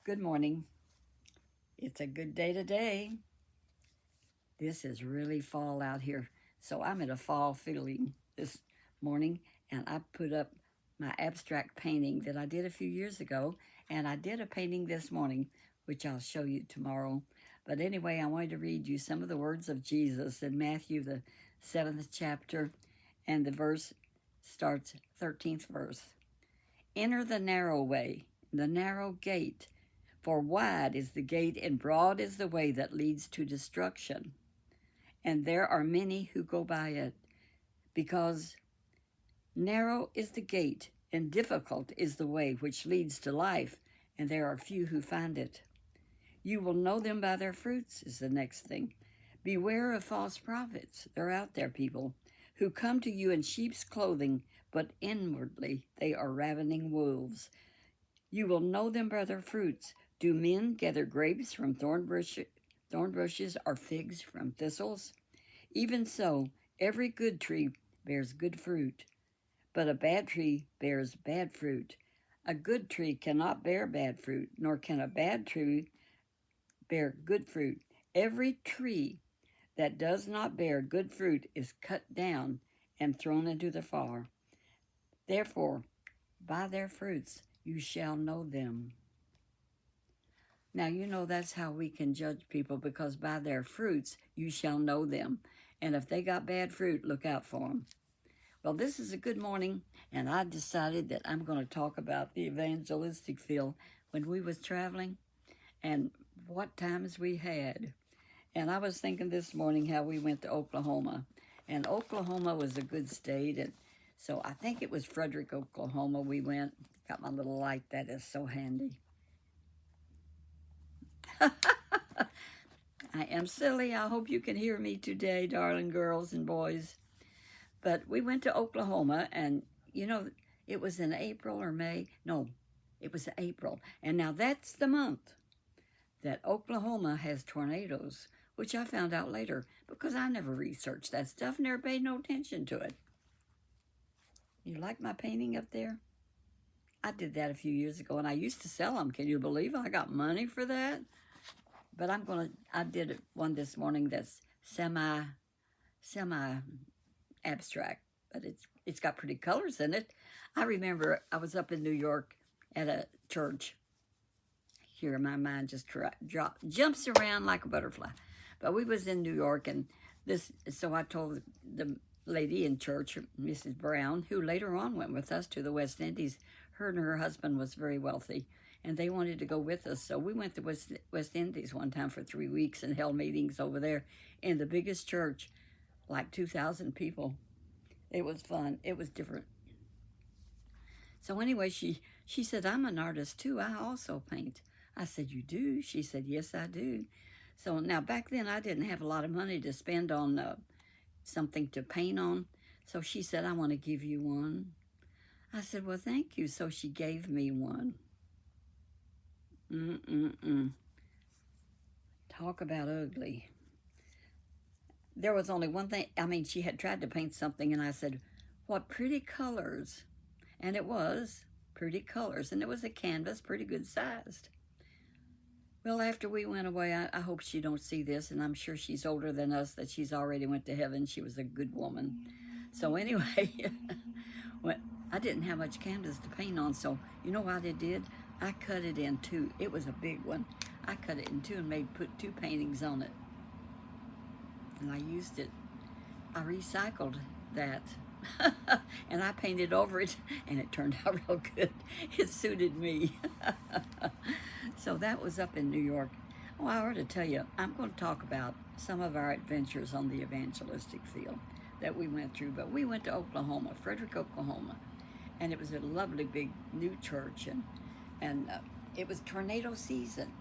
Good morning. It's a good day today. This is really fall out here. So I'm in a fall feeling this morning, and I put up my abstract painting that I did a few years ago, and I did a painting this morning, which I'll show you tomorrow. But anyway, I wanted to read you some of the words of Jesus in Matthew, the 7th chapter, and the verse starts 13th verse. Enter the narrow way, the narrow gate. For wide is the gate and broad is the way that leads to destruction, and there are many who go by it. Because narrow is the gate and difficult is the way which leads to life, and there are few who find it. You will know them by their fruits, is the next thing. Beware of false prophets. They're out there, people, who come to you in sheep's clothing, but inwardly they are ravening wolves. You will know them by their fruits. Do men gather grapes from thorn bushes or figs from thistles? Even so, every good tree bears good fruit, but a bad tree bears bad fruit. A good tree cannot bear bad fruit, nor can a bad tree bear good fruit. Every tree that does not bear good fruit is cut down and thrown into the fire. Therefore, by their fruits you shall know them. Now, you know that's how we can judge people, because by their fruits you shall know them. And if they got bad fruit, look out for them. Well, this is a good morning, and I decided that I'm going to talk about the evangelistic field when we was traveling and what times we had. And I was thinking this morning how we went to Oklahoma. And Oklahoma was a good state, and so I think it was Frederick, Oklahoma we went. Got my little light, that is so handy. I am silly. I hope you can hear me today, darling girls and boys. But we went to Oklahoma, and it was in April or May. No, it was April. And now that's the month that Oklahoma has tornadoes, which I found out later because I never researched that stuff, never paid no attention to it. You like my painting up there? I did that a few years ago, and I used to sell them. Can you believe it? I got money for that? But I did one this morning that's semi abstract, but it's got pretty colors in it. I remember I was up in New York at a church. Here, my mind just jumps around like a butterfly. But we was in New York, and so I told the lady in church, Mrs. Brown, who later on went with us to the West Indies. Her and her husband was very wealthy, and they wanted to go with us. So we went to West Indies one time for 3 weeks and held meetings over there in the biggest church, like 2,000 people. It was fun. It was different. So anyway, she said, I'm an artist too. I also paint. I said, you do? She said, yes, I do. So now back then I didn't have a lot of money to spend on something to paint on. So she said, I want to give you one. I said, well, thank you. So she gave me one. Talk about ugly. There was only one thing. I mean, she had tried to paint something, and I said, what pretty colors. And it was pretty colors, and it was a canvas, pretty good sized. Well, after we went away, I hope she don't see this, and I'm sure she's older than us, that she's already went to heaven. She was a good woman. So anyway, I didn't have much canvas to paint on, so you know what I did? I cut it in two. It was a big one. I cut it in two and put two paintings on it. And I used it. I recycled that. And I painted over it, and it turned out real good. It suited me. So that was up in New York. Oh, I ought to tell you, I'm going to talk about some of our adventures on the evangelistic field that we went through. But we went to Oklahoma, Frederick, Oklahoma, and it was a lovely big new church, and it was tornado season.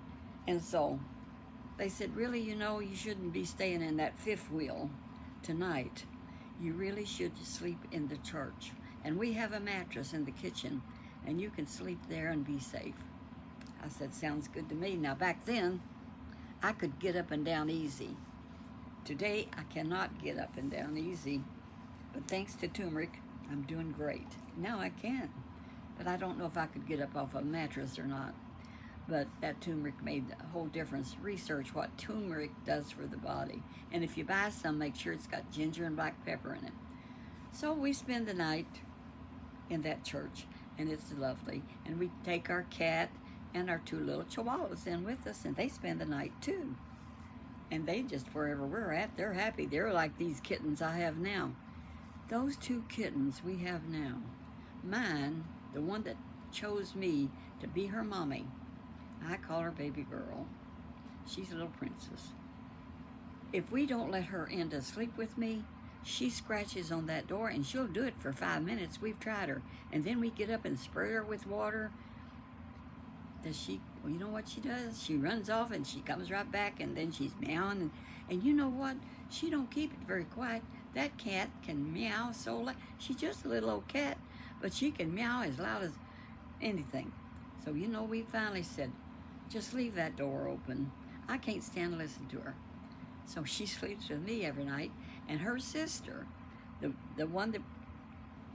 And so they said, really, you shouldn't be staying in that fifth wheel tonight. You really should sleep in the church. And we have a mattress in the kitchen, and you can sleep there and be safe. I said, sounds good to me. Now, back then, I could get up and down easy. Today, I cannot get up and down easy. But thanks to turmeric, I'm doing great. Now I can. But I don't know if I could get up off a mattress or not. but that turmeric made a whole difference. Research what turmeric does for the body. And if you buy some, make sure it's got ginger and black pepper in it. So we spend the night in that church, and it's lovely. And we take our cat and our 2 little chihuahuas in with us, and they spend the night too. And they just, wherever we're at, they're happy. They're like these kittens I have now. Those 2 kittens we have now, mine, the one that chose me to be her mommy, I call her baby girl. She's a little princess. If we don't let her in to sleep with me, she scratches on that door, and she'll do it for 5 minutes. We've tried her. And then we get up and spray her with water. Well, you know what she does? She runs off and she comes right back, and then she's meowing. And you know what? She don't keep it very quiet. That cat can meow so loud. She's just a little old cat, but she can meow as loud as anything. So, you know, we finally said, just leave that door open. I can't stand to listen to her. So she sleeps with me every night. And her sister, the one that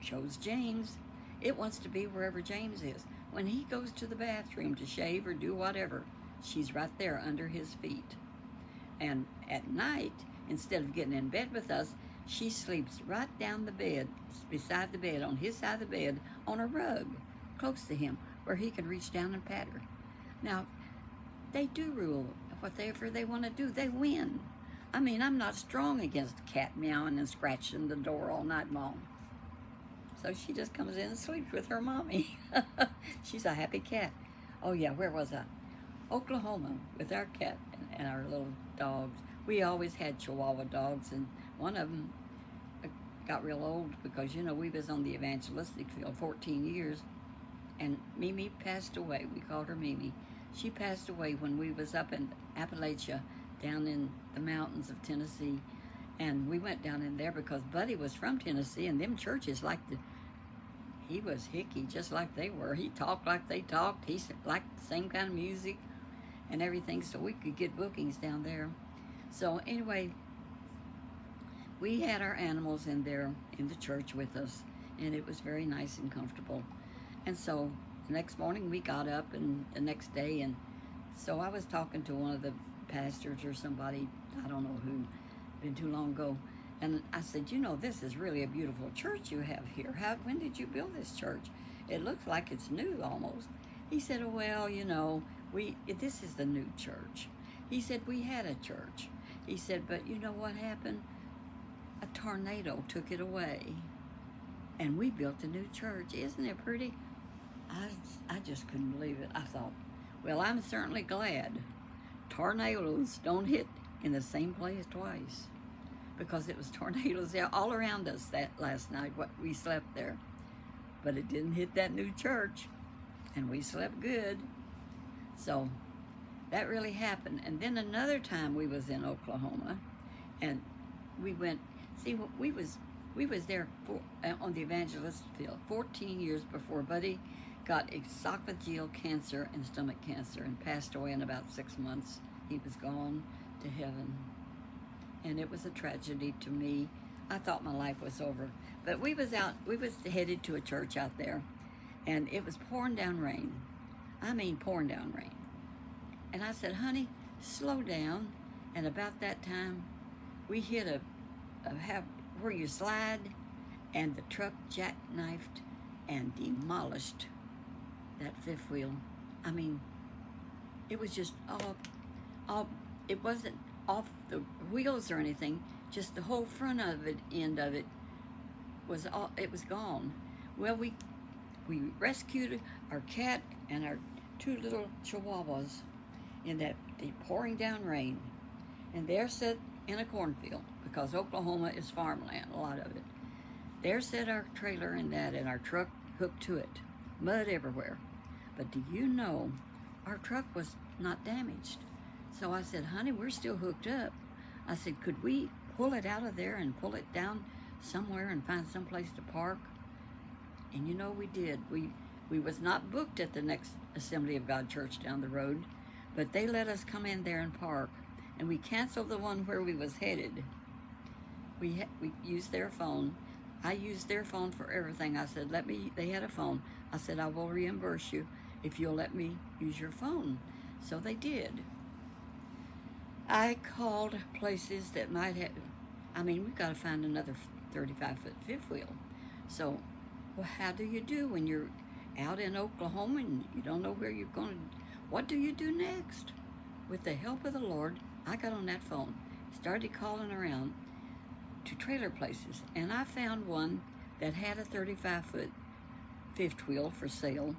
chose James, it wants to be wherever James is. When he goes to the bathroom to shave or do whatever, she's right there under his feet. And at night, instead of getting in bed with us, she sleeps right down the bed, beside the bed, on his side of the bed, on a rug, close to him, where he can reach down and pat her. Now, they do rule whatever they want to do. They win. I mean, I'm not strong against a cat meowing and scratching the door all night long. So she just comes in and sleeps with her mommy. She's a happy cat. Oh yeah, where was I? Oklahoma, with our cat and our little dogs. We always had Chihuahua dogs, and one of them got real old because, you know, we was on the evangelistic field 14 years, and Mimi passed away. We called her Mimi. She passed away when we was up in Appalachia, down in the mountains of Tennessee, and we went down in there because Buddy was from Tennessee, and them churches he was hicky just like they were. He talked like they talked. He liked the same kind of music and everything, so we could get bookings down there. So anyway, we had our animals in there in the church with us, and it was very nice and comfortable. And so the next morning we got up, and the next day, and so I was talking to one of the pastors or somebody, I don't know who, been too long ago, and I said, you know, this is really a beautiful church you have here. When did you build this church? It looks like it's new almost. He said, oh, well, you know, this is the new church. He said, we had a church. He said, but you know what happened? A tornado took it away, and we built a new church. Isn't it pretty? I just couldn't believe it. I thought, well, I'm certainly glad tornadoes don't hit in the same place twice, because it was tornadoes there all around us that last night. We slept there, but it didn't hit that new church, and we slept good. So that really happened. And then another time we was in Oklahoma, and we went. See, we was there on the evangelistic field 14 years before Buddy got esophageal cancer and stomach cancer and passed away in about 6 months. He was gone to heaven. And it was a tragedy to me. I thought my life was over. But we was headed to a church out there, and it was pouring down rain. I mean pouring down rain. And I said, honey, slow down. And about that time, we hit where you slide, and the truck jackknifed and demolished that fifth wheel. I mean, it was just all, it wasn't off the wheels or anything, just the whole front of it, end of it, it was gone. Well, we rescued our cat and our 2 little chihuahuas in that pouring down rain, and they're set in a cornfield, because Oklahoma is farmland, a lot of it. There sat our trailer and our truck hooked to it, mud everywhere. But do you know, our truck was not damaged. So I said, honey, we're still hooked up. I said, could we pull it out of there and pull it down somewhere and find some place to park? And you know, we did. We was not booked at the next Assembly of God church down the road, but they let us come in there and park. And we canceled the one where we was headed. We used their phone. I used their phone for everything. I said, they had a phone. I said, I will reimburse you if you'll let me use your phone. So they did. I called places that might have, we've got to find another 35-foot fifth wheel. So, well, how do you do when you're out in Oklahoma and you don't know where you're going to, what do you do next? With the help of the Lord, I got on that phone, started calling around to trailer places, and I found one that had a 35-foot fifth wheel for sale,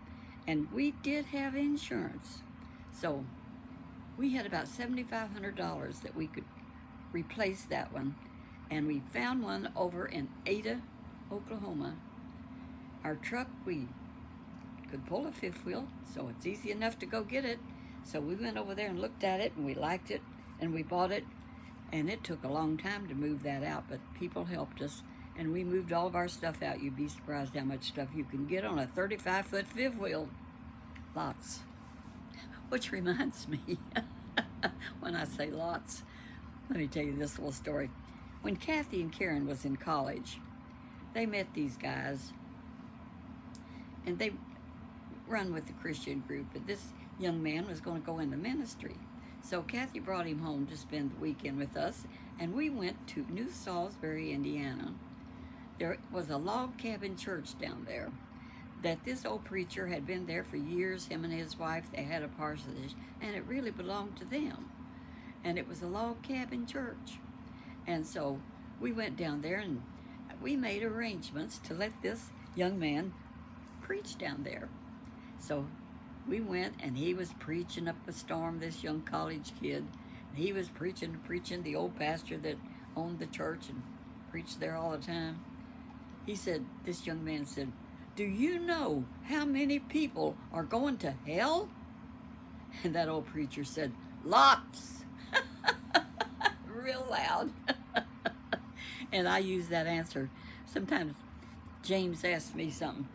and we did have insurance. So we had about $7,500 that we could replace that one, and we found one over in Ada, Oklahoma. Our truck, we could pull a fifth wheel, so it's easy enough to go get it. So we went over there and looked at it, and we liked it, and we bought it. And it took a long time to move that out, but people helped us, and we moved all of our stuff out. You'd be surprised how much stuff you can get on a 35-foot fifth wheel. Lots. Which reminds me, when I say lots, let me tell you this little story. When Kathy and Karen was in college, they met these guys, and they run with the Christian group, but this young man was going to go into ministry. So Kathy brought him home to spend the weekend with us, and we went to New Salisbury, Indiana. There was a log cabin church down there that this old preacher had been there for years. Him and his wife, they had a parsonage, and it really belonged to them. And it was a log cabin church. And so we went down there, and we made arrangements to let this young man preach down there. So we went, and he was preaching up a storm, this young college kid. And he was preaching, the old pastor that owned the church and preached there all the time. He said, this young man said, do you know how many people are going to hell? And that old preacher said, lots. Real loud. And I use that answer. Sometimes James asks me something.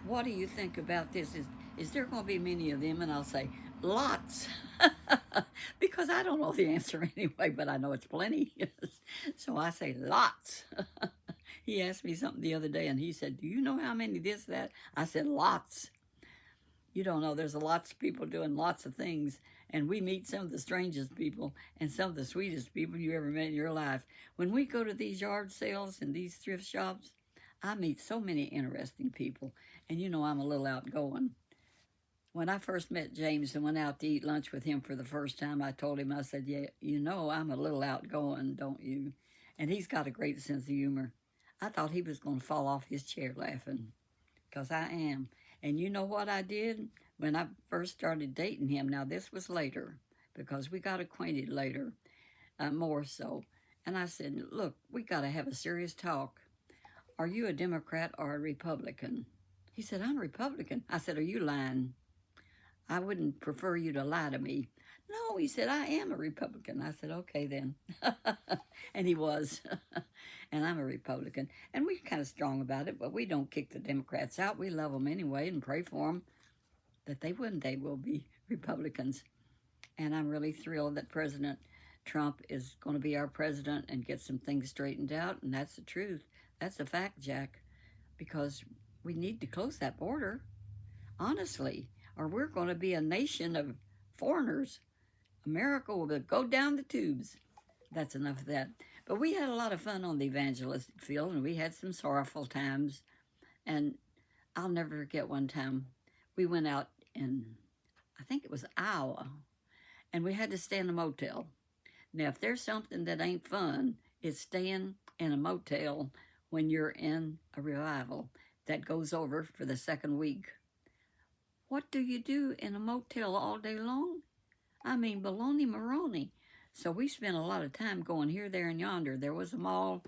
What do you think about this? Is there going to be many of them? And I'll say, lots. Because I don't know the answer anyway, but I know it's plenty. So I say, lots. He asked me something the other day, and he said, do you know how many this, that? I said, lots. You don't know. There's lots of people doing lots of things, and we meet some of the strangest people and some of the sweetest people you ever met in your life. When we go to these yard sales and these thrift shops, I meet so many interesting people, and you know I'm a little outgoing. When I first met James and went out to eat lunch with him for the first time, I told him, I said, yeah, you know I'm a little outgoing, don't you? And he's got a great sense of humor. I thought he was going to fall off his chair laughing, because I am. And you know what I did when I first started dating him? Now, this was later, because we got acquainted later, more so. And I said, look, we got to have a serious talk. Are you a Democrat or a Republican? He said, I'm a Republican. I said, are you lying? I wouldn't prefer you to lie to me. No, he said, I am a Republican. I said, okay then. And he was. And I'm a Republican. And we're kind of strong about it, but we don't kick the Democrats out. We love them anyway and pray for them that they one day will be Republicans. And I'm really thrilled that President Trump is going to be our president and get some things straightened out. And that's the truth. That's a fact, Jack, because we need to close that border, honestly, or we're going to be a nation of foreigners. America will go down the tubes. That's enough of that. But we had a lot of fun on the evangelistic field, and we had some sorrowful times. And I'll never forget one time we went out in, I think it was Iowa, and we had to stay in a motel. Now, if there's something that ain't fun, it's staying in a motel when you're in a revival that goes over for the second week. What do you do in a motel all day long? I mean, baloney maroni. So we spent a lot of time going here, there, and yonder. There was a mall.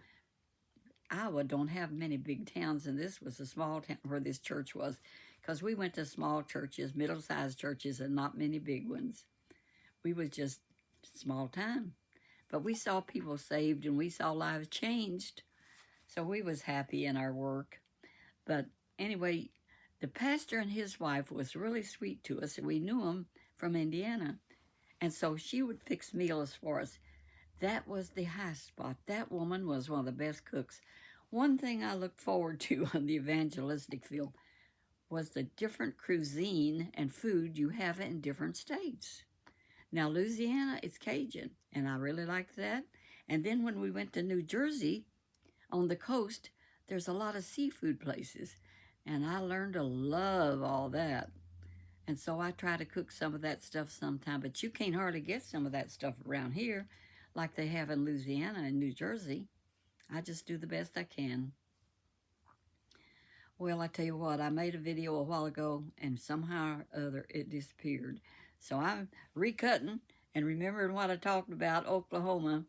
Iowa don't have many big towns, and this was a small town where this church was, because we went to small churches, middle-sized churches, and not many big ones. We was just small time. But we saw people saved, and we saw lives changed. So we was happy in our work. But anyway, the pastor and his wife was really sweet to us, and we knew him from Indiana. And so she would fix meals for us. That was the high spot. That woman was one of the best cooks. One thing I look forward to on the evangelistic field, was the different cuisine and food you have in different states. Now, Louisiana is Cajun, and I really liked that. And then when we went to New Jersey on the coast, there's a lot of seafood places, and I learned to love all that. And so I try to cook some of that stuff sometime, but you can't hardly get some of that stuff around here like they have in Louisiana and New Jersey. I just do the best I can. Well, I tell you what, I made a video a while ago and somehow or other it disappeared. So I'm recutting and remembering what I talked about Oklahoma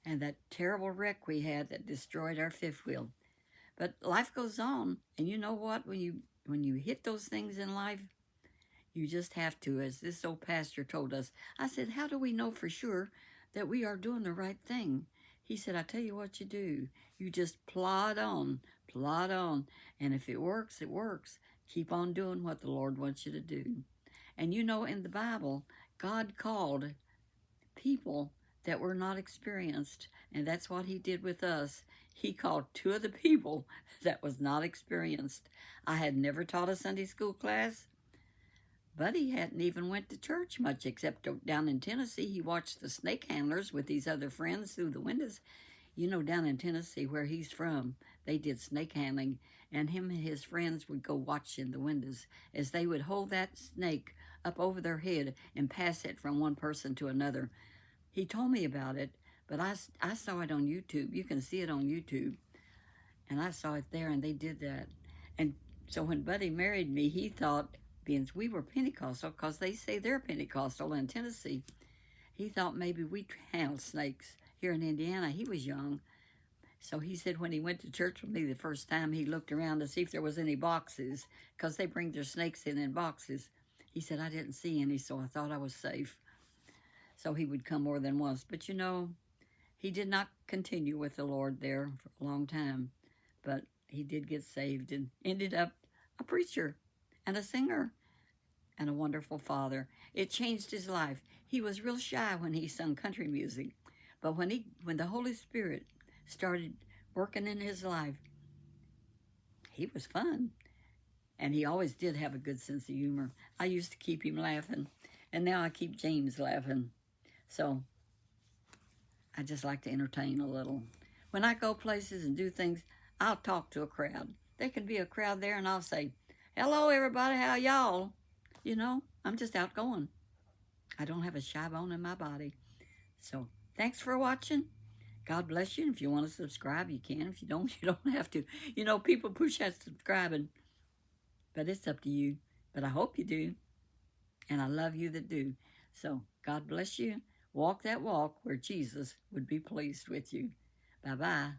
and that terrible wreck we had that destroyed our fifth wheel. But life goes on, and you know what? When you hit those things in life, you just have to, as this old pastor told us. I said, how do we know for sure that we are doing the right thing? He said, I tell you what you do. You just plod on, and if it works, it works. Keep on doing what the Lord wants you to do. And you know, in the Bible, God called people that were not experienced, and that's what he did with us. He called two of the people that was not experienced. I had never taught a Sunday school class. Buddy hadn't even went to church much, except down in Tennessee. He watched the snake handlers with these other friends through the windows. You know, down in Tennessee, where he's from, they did snake handling, and him and his friends would go watch in the windows as they would hold that snake up over their head and pass it from one person to another. He told me about it, but I saw it on YouTube. You can see it on YouTube. And I saw it there, and they did that. And so when Buddy married me, he thought, being we were Pentecostal, because they say they're Pentecostal in Tennessee, he thought maybe we handled snakes here in Indiana. He was young. So he said when he went to church with me the first time, he looked around to see if there was any boxes, because they bring their snakes in boxes. He said, I didn't see any, so I thought I was safe. So he would come more than once. But you know, he did not continue with the Lord there for a long time. But he did get saved and ended up a preacher and a singer and a wonderful father. It changed his life. He was real shy when he sung country music. But when the Holy Spirit started working in his life, he was fun. And he always did have a good sense of humor. I used to keep him laughing. And now I keep James laughing. So I just like to entertain a little. When I go places and do things, I'll talk to a crowd. There can be a crowd there and I'll say, hello everybody, how y'all? You know, I'm just outgoing. I don't have a shy bone in my body. So thanks for watching. God bless you. If you want to subscribe, you can. If you don't, you don't have to. You know, people push that subscribing, but it's up to you. But I hope you do. And I love you that do. So God bless you. Walk that walk where Jesus would be pleased with you. Bye-bye.